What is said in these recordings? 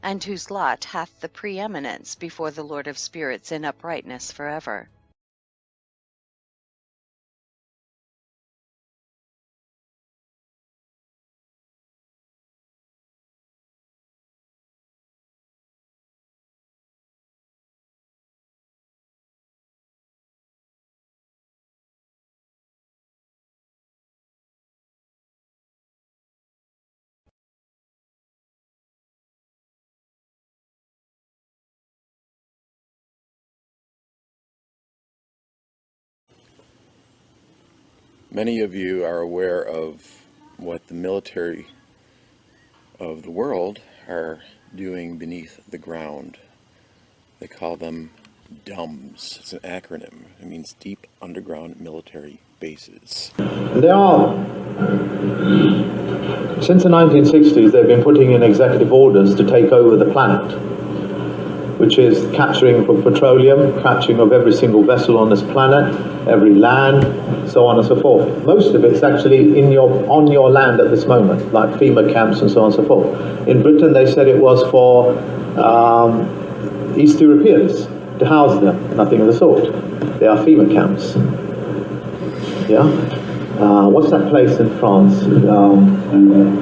and whose lot hath the preeminence before the Lord of spirits in uprightness forever. Many of you are aware of what the military of the world are doing beneath the ground. They call them DUMBs. It's an acronym. It means Deep Underground Military Bases. There are, since the 1960s, they've been putting in executive orders to take over the planet, which is capturing of petroleum, capturing of every single vessel on this planet, every land, so on and so forth. Most of it's actually on your land at this moment, like FEMA camps and so on and so forth. In Britain, they said it was for East Europeans to house them. Nothing of the sort. They are FEMA camps. Yeah. What's that place in France?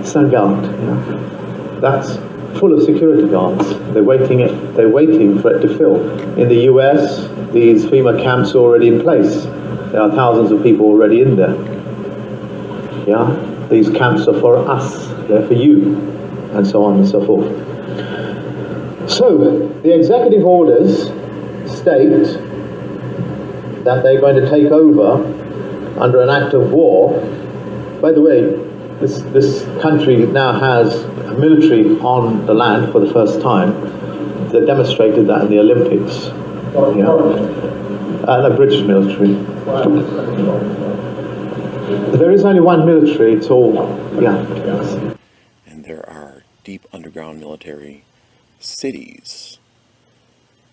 Saint-Gard. Yeah. That's full of security guards. They're waiting for it to fill. In the US, these FEMA camps are already in place. There are thousands of people already in there. Yeah, these camps are for us. They're for you, and so on and so forth. So the executive orders state that they're going to take over under an act of war. By the way, this country now has a military on the land for the first time. They demonstrated that in the Olympics. Yeah. The British military. There is only one military, it's all, yeah. And there are deep underground military cities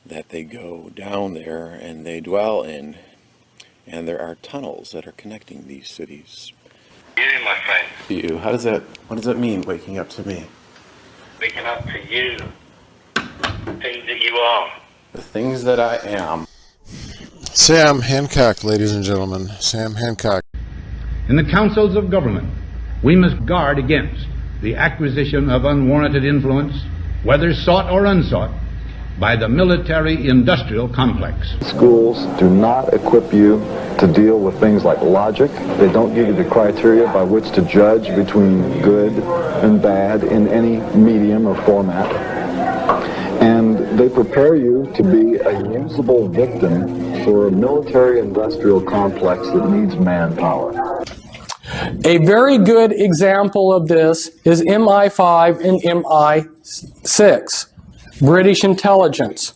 that they go down there and they dwell in. And there are tunnels that are connecting these cities. You, my friend. You. What does that mean, waking up to me? Waking up to you. The things that you are. The things that I am. Sam Hancock, ladies and gentlemen. Sam Hancock. In the councils of government, we must guard against the acquisition of unwarranted influence, whether sought or unsought, by the military-industrial complex. Schools do not equip you to deal with things like logic. They don't give you the criteria by which to judge between good and bad in any medium or format. And they prepare you to be a usable victim for a military-industrial complex that needs manpower. A very good example of this is MI5 and MI6. British intelligence.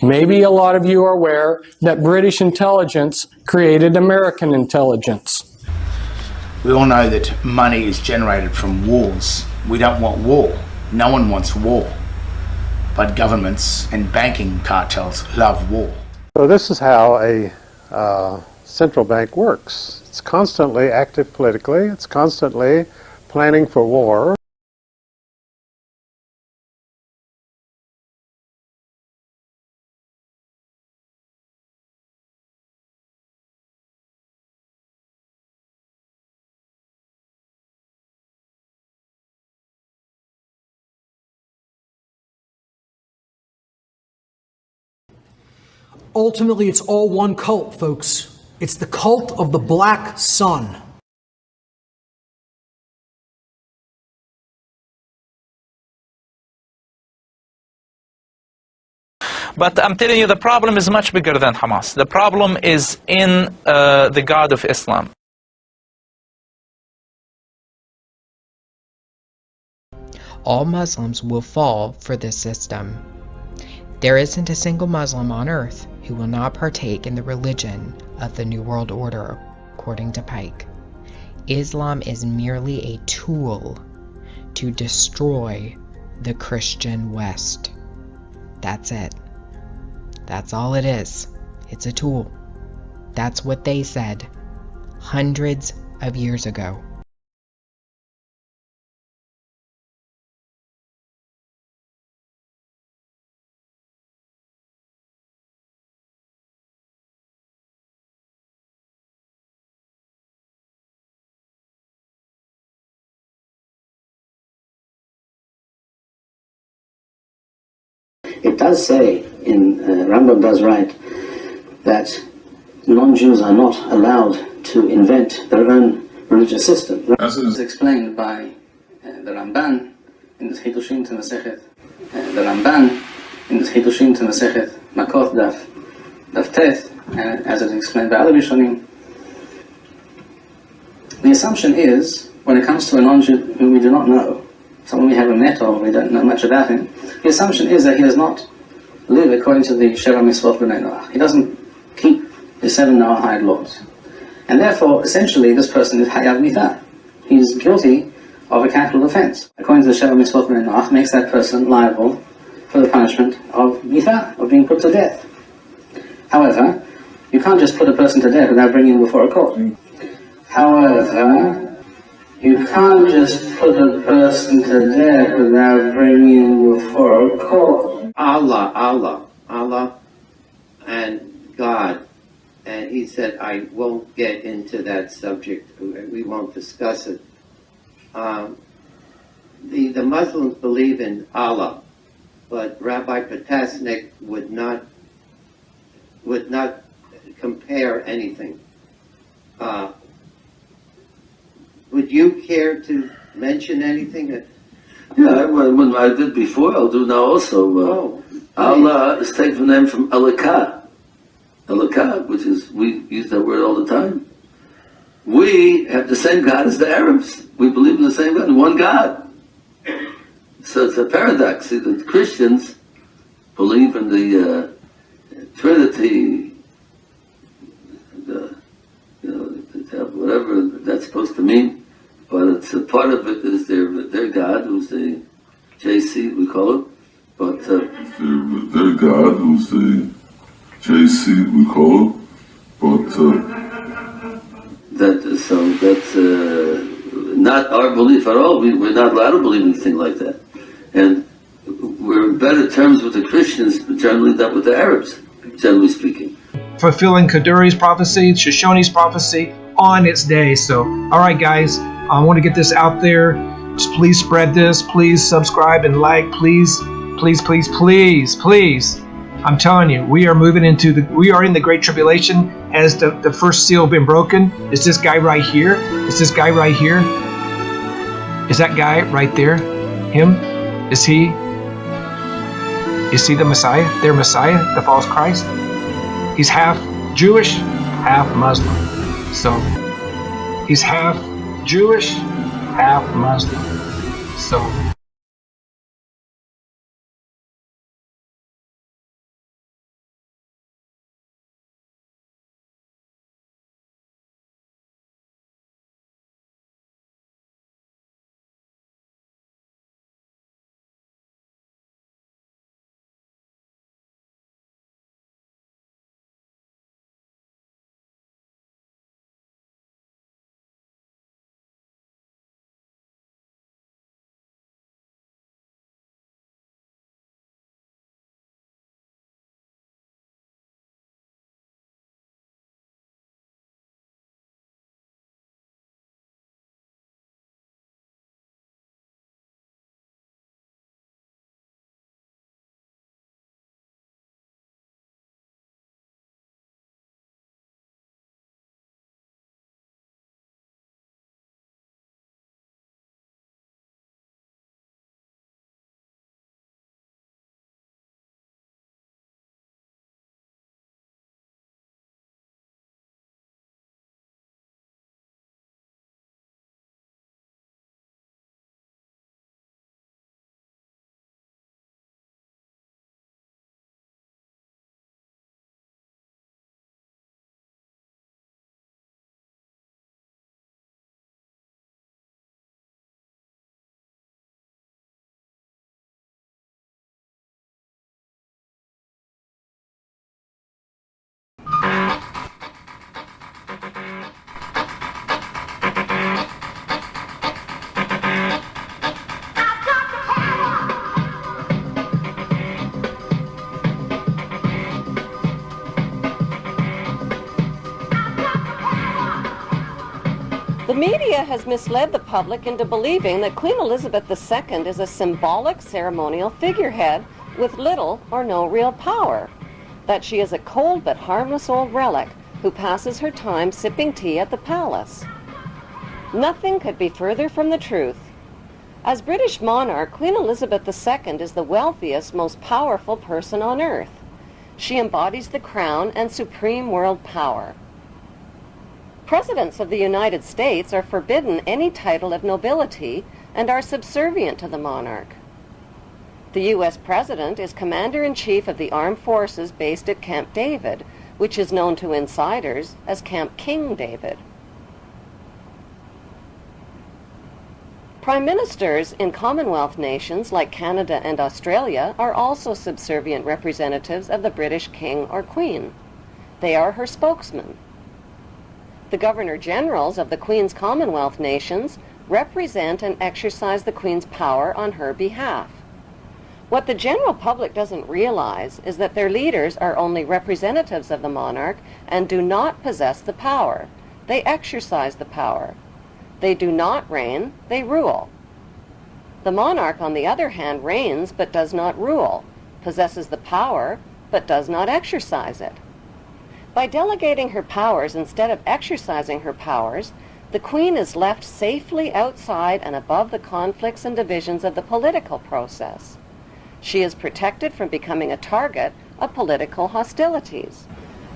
Maybe a lot of you are aware that British intelligence created American intelligence. We all know that money is generated from wars. We don't want war. No one wants war. But governments and banking cartels love war. So this is how a central bank works. It's constantly active politically. It's constantly planning for war. Ultimately, it's all one cult, folks. It's the cult of the Black Sun. But I'm telling you, the problem is much bigger than Hamas. The problem is in the God of Islam. All Muslims will fall for this system. There isn't a single Muslim on earth who will not partake in the religion of the New World Order, according to Pike. Islam is merely a tool to destroy the Christian West. That's it. That's all it is. It's a tool. That's what they said hundreds of years ago. It does say, Rambam does write, that non-Jews are not allowed to invent their own religious system. This is explained by the Ramban in the Chidushim to Masechet. The Ramban in the Chidushim to Masechet Makot Daf Teth, as it is explained by other Rishonim. The assumption is, when it comes to a non-Jew whom we do not know, someone we haven't met or we don't know much about him, the assumption is that he does not live according to the Sheva Mitzvot B'nai Noach. He doesn't keep the 7 Noahide laws. And therefore, essentially, this person is Hayav Mitah. He is guilty of a capital offense. According to the Sheva Mitzvot B'nai Noach, makes that person liable for the punishment of Mitah, of being put to death. However, you can't just put a person to death without bringing him before a court. However, you can't just put a person to death without bringing him before a court. Allah, and God. And he said, I won't get into that subject. We won't discuss it. The Muslims believe in Allah, but Rabbi Potasnik would not compare anything. Would you care to mention anything? Yeah, when I did before, I'll do now also. Allah is taken the name from Elokah. Elokah, which is, we use that word all the time. We have the same God as the Arabs. We believe in the same God, one God. So it's a paradox. See, the Christians believe in the Trinity, whatever that's supposed to mean. But it's a part of it is their God, who's the JC, we call it. But their God, who's the JC, we call it. But that's not our belief at all. We're not allowed to believe anything like that. And we're in better terms with the Christians generally than with the Arabs, generally speaking. Fulfilling Kaduri's prophecy, Shoshone's prophecy on its day. So, all right, guys, I want to get this out there. Just please spread this. Please subscribe and like. Please. I'm telling you, we are in the Great Tribulation. Has the first seal been broken? Is this guy right here? Is this guy right here? Is that guy right there? Him? Is he the Messiah? Their Messiah? The false Christ? He's half Jewish, half Muslim. So, he's half Jewish, half Muslim. So, The media has misled the public into believing that Queen Elizabeth II is a symbolic ceremonial figurehead with little or no real power, that she is a cold but harmless old relic who passes her time sipping tea at the palace. Nothing could be further from the truth. As British monarch, Queen Elizabeth II is the wealthiest, most powerful person on earth. She embodies the crown and supreme world power. Presidents of the United States are forbidden any title of nobility and are subservient to the monarch. The U.S. President is Commander-in-Chief of the Armed Forces based at Camp David, which is known to insiders as Camp King David. Prime Ministers in Commonwealth nations like Canada and Australia are also subservient representatives of the British King or Queen. They are her spokesmen. The Governor-Generals of the Queen's Commonwealth nations represent and exercise the Queen's power on her behalf. What the general public doesn't realize is that their leaders are only representatives of the monarch and do not possess the power. They exercise the power. They do not reign, they rule. The monarch, on the other hand, reigns but does not rule, possesses the power but does not exercise it. By delegating her powers instead of exercising her powers, the Queen is left safely outside and above the conflicts and divisions of the political process. She is protected from becoming a target of political hostilities.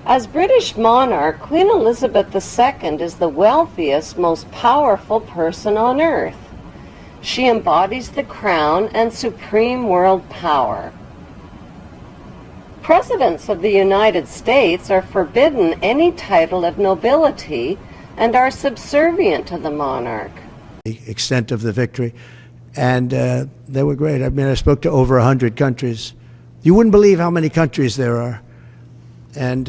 As British monarch, Queen Elizabeth II is the wealthiest, most powerful person on earth. She embodies the crown and supreme world power. Presidents of the United States are forbidden any title of nobility and are subservient to the monarch. The extent of the victory, and they were great. I mean, I spoke to over 100 countries. You wouldn't believe how many countries there are. And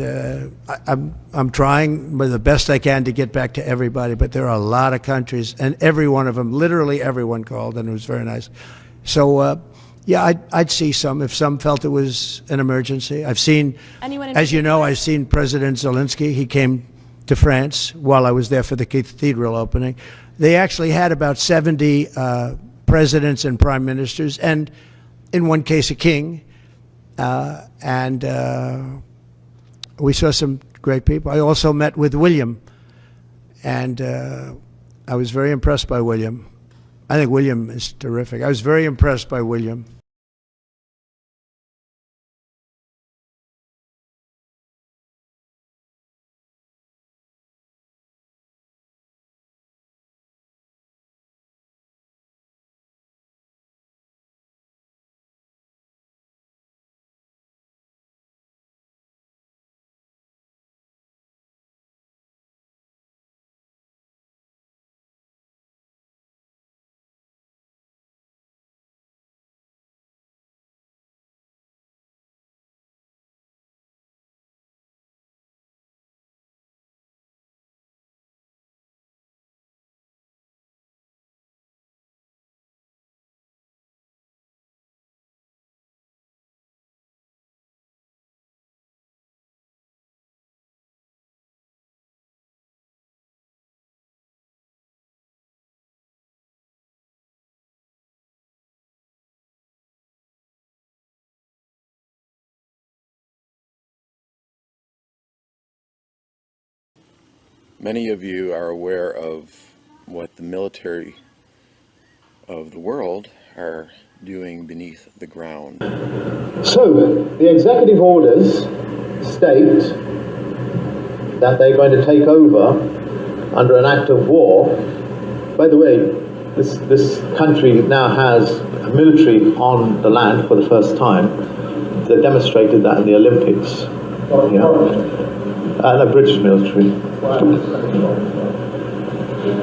I'm trying the best I can to get back to everybody, but there are a lot of countries, and every one of them, literally everyone called, and it was very nice. So, yeah, I'd see some if some felt it was an emergency. I've seen, as you know, I've seen President Zelensky. He came to France while I was there for the cathedral opening. They actually had about 70 presidents and prime ministers, and in one case, a king, we saw some great people. I also met with William, and I was very impressed by William. I think William is terrific. I was very impressed by William. Many of you are aware of what the military of the world are doing beneath the ground. So, the executive orders state that they're going to take over under an act of war. By the way, this country now has a military on the land for the first time. They demonstrated that in the Olympics. And a British military.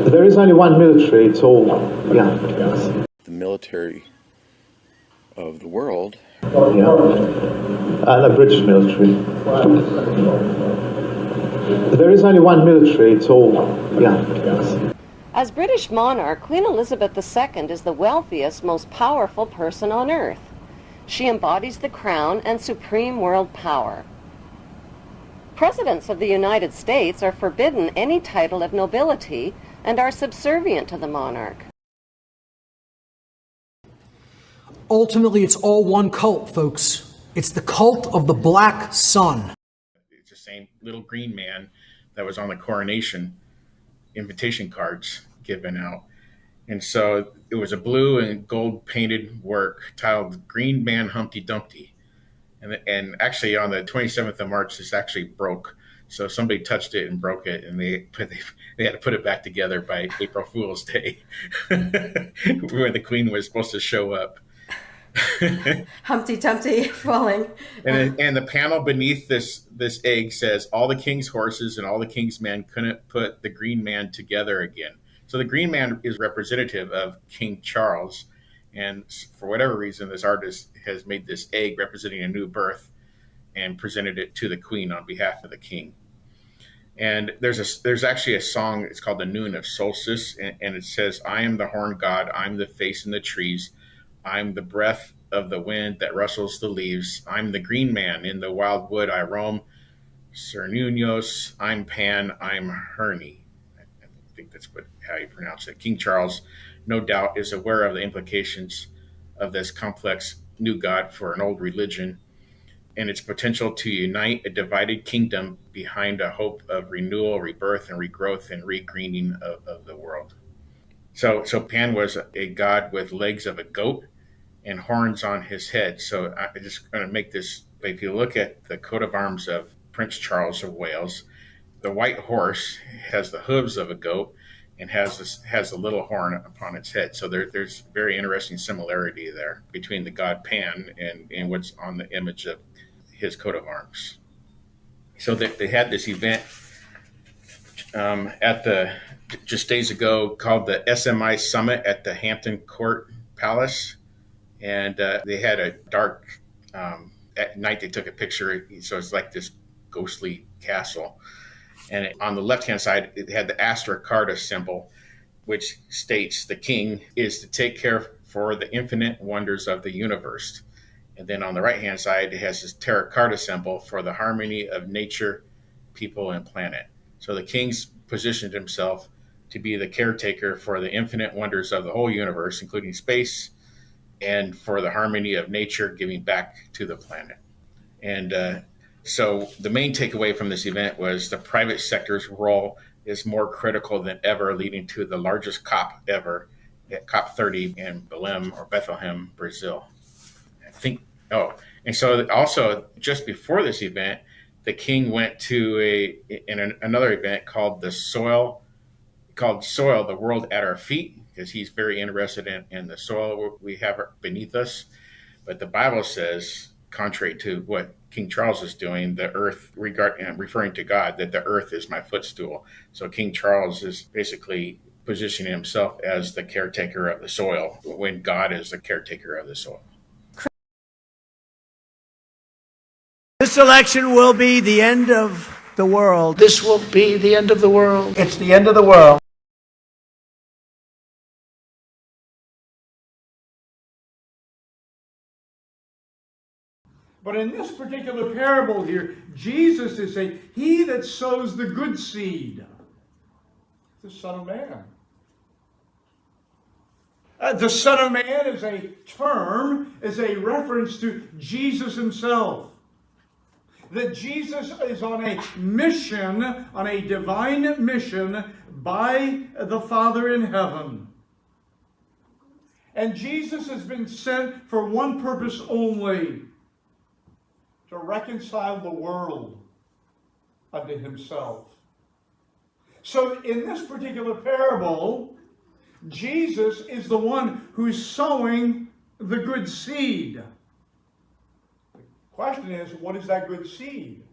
There is only one military, it's all, The military of the world. And a British military. There is only one military, it's all, As British monarch, Queen Elizabeth II is the wealthiest, most powerful person on earth. She embodies the crown and supreme world power. Presidents of the United States are forbidden any title of nobility and are subservient to the monarch. Ultimately, it's all one cult, folks. It's the cult of the black sun. It's the same little green man that was on the coronation invitation cards given out. And so it was a blue and gold painted work titled Green Man Humpty Dumpty. And actually on the 27th of March, this actually broke. So somebody touched it and broke it, and they had to put it back together by April Fool's Day, where the Queen was supposed to show up. Humpty Dumpty falling. And the panel beneath this egg says, all the king's horses and all the king's men couldn't put the green man together again. So the green man is representative of King Charles. And for whatever reason, this artist has made this egg representing a new birth and presented it to the Queen on behalf of the king. And there's actually a song, it's called The Noon of Solstice, and it says, I am the horn god, I'm the face in the trees, I'm the breath of the wind that rustles the leaves, I'm the green man, in the wild wood I roam, Cernunnos, I'm Pan, I'm Herne. I think that's how you pronounce it. King Charles, no doubt, is aware of the implications of this complex new god for an old religion and its potential to unite a divided kingdom behind a hope of renewal, rebirth, and regrowth and regreening of the world. So Pan was a god with legs of a goat and horns on his head. So I'm just going to make this, if you look at the coat of arms of Prince Charles of Wales, the white horse has the hooves of a goat and has a little horn upon its head. So there's very interesting similarity there between the god Pan and what's on the image of his coat of arms. So they had this event just days ago called the SMI Summit at the Hampton Court Palace. And they had a dark, at night they took a picture, so it's like this ghostly castle. And on the left-hand side, it had the Astra Carta symbol, which states the king is to take care for the infinite wonders of the universe. And then on the right-hand side, it has this Terra Carta symbol for the harmony of nature, people, and planet. So the king's positioned himself to be the caretaker for the infinite wonders of the whole universe, including space, and for the harmony of nature, giving back to the planet. And so the main takeaway from this event was the private sector's role is more critical than ever, leading to the largest COP ever at COP30 in Belém or Bethlehem, Brazil. And so also just before this event, the king went to another event called Soil, The World at Our Feet, because he's very interested in the soil we have beneath us. But the Bible says, contrary to what King Charles is doing, the earth, referring to God, that the earth is my footstool. So King Charles is basically positioning himself as the caretaker of the soil when God is the caretaker of the soil. This election will be the end of the world. This will be the end of the world. It's the end of the world. But in this particular parable here, Jesus is saying, he that sows the good seed, the Son of Man. The Son of Man is a term, is a reference to Jesus himself. That Jesus is on a mission, on a divine mission by the Father in heaven. And Jesus has been sent for one purpose only: to reconcile the world unto himself. So in this particular parable, Jesus is the one who's sowing the good seed. The question is, what is that good seed?